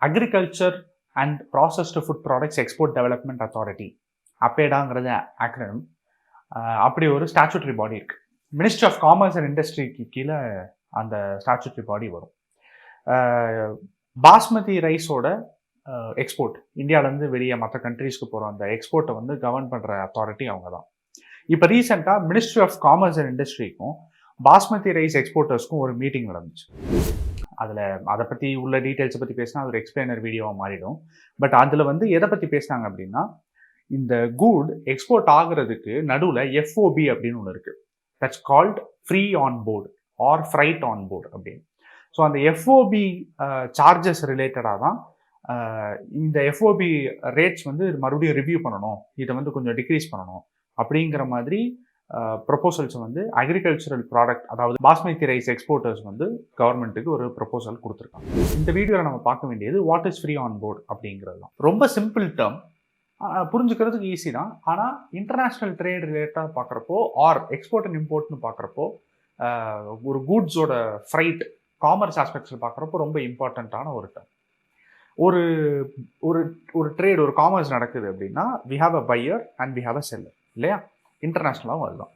Agriculture and processed food products export development authority, அப்பேடாங்கிறது acronym. அப்படி ஒரு ஸ்டாச்சுட்டரி பாடி இருக்குது. மினிஸ்ட்ரி ஆஃப் காமர்ஸ் அண்ட் இண்டஸ்ட்ரிக்கு கீழே அந்த ஸ்டாச்சுட்டரி பாடி வரும். பாஸ்மதி ரைஸோட எக்ஸ்போர்ட் இந்தியாவிலேருந்து வெளியே மற்ற கண்ட்ரீஸ்க்கு போகிற அந்த எக்ஸ்போர்ட்டை வந்து கவர்ன் பண்ணுற அத்தாரிட்டி அவங்க தான். இப்போ ரீசெண்டாக மினிஸ்ட்ரி ஆஃப் காமர்ஸ் அண்ட் இண்டஸ்ட்ரிக்கும் பாஸ்மதி ரைஸ் எக்ஸ்போர்ட்டர்ஸ்க்கும் ஒரு மீட்டிங் நடந்துச்சு. அதை பற்றி உள்ள டீட்டெயில்ஸை பற்றி பேசினா அது ஒரு எக்ஸ்பிளைனர் வீடியோவாக மாறிடும். பட் அதில் வந்து எதை பற்றி பேசினாங்க அப்படின்னா, இந்த குட் எக்ஸ்போர்ட் ஆகுறதுக்கு நடுவில் FOB அப்படின்னு ஒன்று இருக்குது. That's called free on board or freight on board அப்படின்னு. ஸோ அந்த FOB சார்ஜஸ் ரிலேட்டடாக தான் இந்த FOB ரேட்ஸ் வந்து மறுபடியும் ரிவ்யூ பண்ணணும், இதை வந்து கொஞ்சம் டிக்ரீஸ் பண்ணணும் அப்படிங்கிற மாதிரி ப்ரொபோசல்ஸ் வந்து அக்ரிகல்ச்சரல் ப்ராடக்ட், அதாவது பாஸ்மதி ரைஸ் எக்ஸ்போர்ட்டர்ஸ் வந்து கவர்மெண்ட்டுக்கு ஒரு ப்ரொபோசல் கொடுத்துருக்காங்க. இந்த வீடியோவில் நம்ம பார்க்க வேண்டியது what is free on board அப்படிங்கிறது தான். ரொம்ப சிம்பிள் டேர்ம், புரிஞ்சுக்கிறதுக்கு ஈஸி தான். ஆனால் இன்டர்நேஷ்னல் ட்ரேட் ரிலேட்டாக பார்க்குறப்போ ஆர் எக்ஸ்போர்ட் அண்ட் இம்போர்ட்னு பார்க்குறப்போ ஒரு கூட்ஸோட ஃப்ரைட் காமர்ஸ் ஆஸ்பெக்ட்ஸில் பார்க்குறப்போ ரொம்ப இம்பார்ட்டண்ட்டான ஒரு டேர்ம். ஒரு ஒரு ஒரு ட்ரேட், ஒரு காமர்ஸ் நடக்குது அப்படின்னா we have a buyer and we have a seller இல்லையா? இன்டர்நேஷ்னலாகவும் அதுதான்.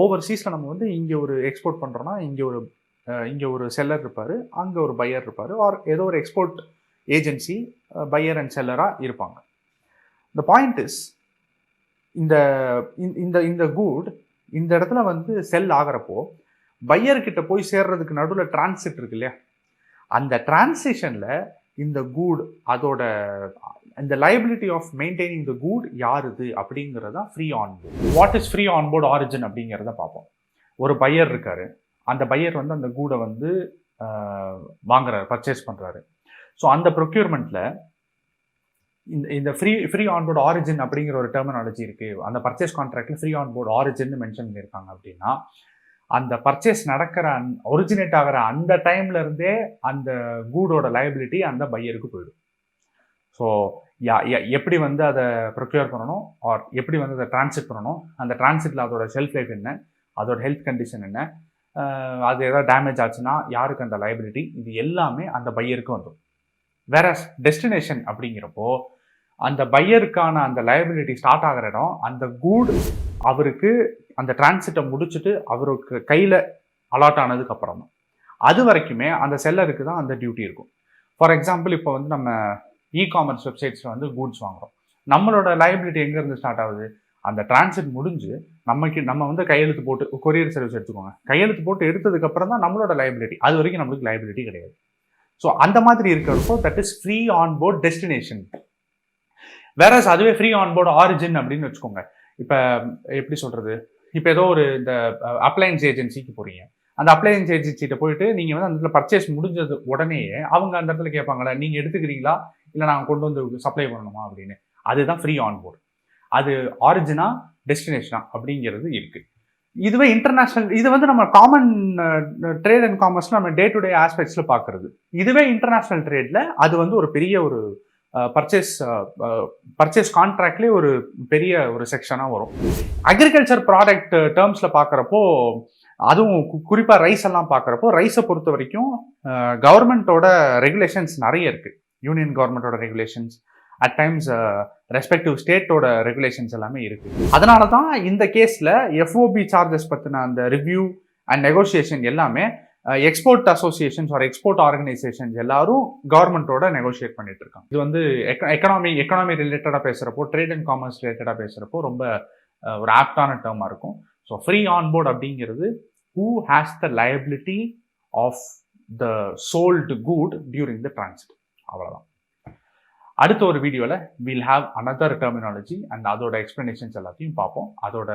ஓவர்சீஸில் நம்ம வந்து இங்கே ஒரு எக்ஸ்போர்ட் பண்ணுறோன்னா இங்கே ஒரு செல்லர் இருப்பார், அங்கே ஒரு பையர் இருப்பார், ஆர் ஏதோ ஒரு எக்ஸ்போர்ட் ஏஜென்சி பையர் அண்ட் செல்லராக இருப்பாங்க. த பாயிண்ட் இஸ், இந்த குட் இந்த இடத்துல வந்து செல் ஆகிறப்போ பையர்கிட்ட போய் சேர்றதுக்கு நடுவில் டிரான்சிட் இருக்கு இல்லையா? அந்த டிரான்சிஷனில் இந்த குட் அதோட இந்த liability of maintaining the good யாருது அப்படிங்கிறது தான் free on board. What is free on board origin அப்படிங்கிறத பார்ப்போம். ஒரு பையர் இருக்காரு, அந்த பையர் வந்து அந்த கூடை வந்து வாங்குறாரு, பர்ச்சேஸ் பண்ணுறாரு. ஸோ அந்த ப்ரொக்யூர்மெண்ட்டில் இந்த ஃப்ரீ ஆன் போர்டு ஆரிஜின் அப்படிங்கிற ஒரு டெர்மினாலஜி இருக்குது. அந்த பர்ச்சேஸ் கான்ட்ராக்டில் ஃப்ரீ ஆன் போர்டு ஆரிஜின்னு மென்ஷன் பண்ணியிருக்காங்க. அப்படின்னா அந்த பர்ச்சேஸ் நடக்கிற ஒரிஜினேட் ஆகிற அந்த டைம்ல இருந்தே அந்த கூடோட லைபிலிட்டி அந்த பையருக்கு போயிடும். ஸோ எப்படி வந்து அதை ப்ரொக்யூர் பண்ணணும், ஆர் எப்படி வந்து அதை டிரான்சிட் பண்ணணும், அந்த டிரான்சிட்டில் அதோட ஷெல்ஃப் லைஃப் என்ன, அதோட ஹெல்த் கண்டிஷன் என்ன, அது ஏதாவது டேமேஜ் ஆச்சுன்னா யாருக்கு அந்த லைபிலிட்டி, இது எல்லாமே அந்த பையருக்கு வந்துடும். வேற டெஸ்டினேஷன் அப்படிங்கிறப்போ அந்த பையருக்கான அந்த லைபிலிட்டி ஸ்டார்ட் ஆகிற இடம், அந்த கூட் அவருக்கு அந்த டிரான்சிட்டை முடிச்சுட்டு அவருக்கு கையில் அலாட் ஆனதுக்கு அப்புறம் தான். அது வரைக்குமே அந்த செல்லருக்கு தான் அந்த டியூட்டி இருக்கும். ஃபார் எக்ஸாம்பிள், இப்போ வந்து நம்ம இ-காமர்ஸ் வெப்சைட்ஸில் வந்து கூட்ஸ் வாங்குறோம். நம்மளோட லைபிலிட்டி எங்கேருந்து ஸ்டார்ட் ஆகுது? அந்த டிரான்சிட் முடிஞ்சு நம்ம வந்து கையெழுத்து போட்டு, கொரியர் சர்வீஸ் எடுத்துக்கோங்க, கையெழுத்து போட்டு எடுத்ததுக்கப்புறம் தான் நம்மளோட லைபிலிட்டி. அது வரைக்கும் நம்மளுக்கு லைபிலிட்டி கிடையாது. ஸோ அந்த மாதிரி இருக்கிறப்போ that is free on board destination. வேற அதுவே ஃப்ரீ ஆன் போர்டு ஆரிஜின் அப்படின்னு வச்சுக்கோங்க. இப்போ எப்படி சொல்கிறது, இப்போ ஏதோ ஒரு இந்த அப்ளையன்ஸ் ஏஜென்சிக்கு போகிறீங்க, அந்த அப்ளையன்ஸ் ஏஜென்சிகிட்ட போயிட்டு நீங்கள் வந்து அந்த இடத்துல பர்ச்சேஸ் முடிஞ்சது உடனே அவங்க அந்த இடத்துல கேட்பாங்களா, நீங்கள் எடுத்துக்கிறீங்களா இல்லை நாங்கள் கொண்டு வந்து சப்ளை பண்ணணுமா அப்படின்னு. அதுதான் ஃப்ரீ ஆன் போர்டு. அது ஆரிஜினா டெஸ்டினேஷனா அப்படிங்கிறது இருக்குது. இதுவே இன்டர்நேஷ்னல், இது வந்து நம்ம காமன் ட்ரேட் அண்ட் காமர்ஸில் நம்ம டே டு டே ஆஸ்பெக்ட்ஸில் பார்க்குறது. இதுவே இன்டர்நேஷ்னல் ட்ரேடில் அது வந்து ஒரு பெரிய ஒரு பர்ச்சேஸ் கான்ட்ராக்ட்லேயே ஒரு பெரிய ஒரு செக்ஷனாக வரும். அக்ரிகல்ச்சர் ப்ராடக்ட் டேர்ம்ஸில் பார்க்குறப்போ, அதுவும் குறிப்பாக ரைஸ் எல்லாம் பார்க்குறப்போ, ரைஸை பொறுத்த வரைக்கும் கவர்மெண்ட்டோட ரெகுலேஷன்ஸ் நிறைய இருக்குது. யூனியன் கவர்மெண்ட்டோட ரெகுலேஷன்ஸ், அட் டைம்ஸ் ரெஸ்பெக்டிவ் ஸ்டேட்டோட ரெகுலேஷன்ஸ் எல்லாமே இருக்குது. அதனால தான் இந்த கேஸில் FOB சார்ஜஸ் பற்றின அந்த ரிவ்யூ அண்ட் நெகோசியேஷன் எல்லாமே export associations or export organisations எல்லாரும் கவர்மெண்ட்டோட நெகோஷியேட் பண்ணிட்டு இருக்காங்க. இது வந்து எக்கனாமி ரிலேட்டடாக பேசுகிறப்போ, ட்ரேட் அண்ட் காமர்ஸ் ரிலேட்டடாக பேசுகிறப்போ ரொம்ப ஒரு ஆப்டான டேர்மாக இருக்கும். ஸோ ஃப்ரீ ஆன் போர்ட் அப்படிங்கிறது who has the liability of the sold good during the transit, அவ்வளோதான். அடுத்த ஒரு வீடியோவில் will have another terminology and அதோட எக்ஸ்பிளனேஷன்ஸ் எல்லாத்தையும் பார்ப்போம். அதோட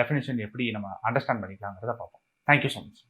டெஃபினேஷன் எப்படி நம்ம அண்டர்ஸ்டாண்ட் பண்ணிக்கலாங்கிறத பார்ப்போம். Thank you so much.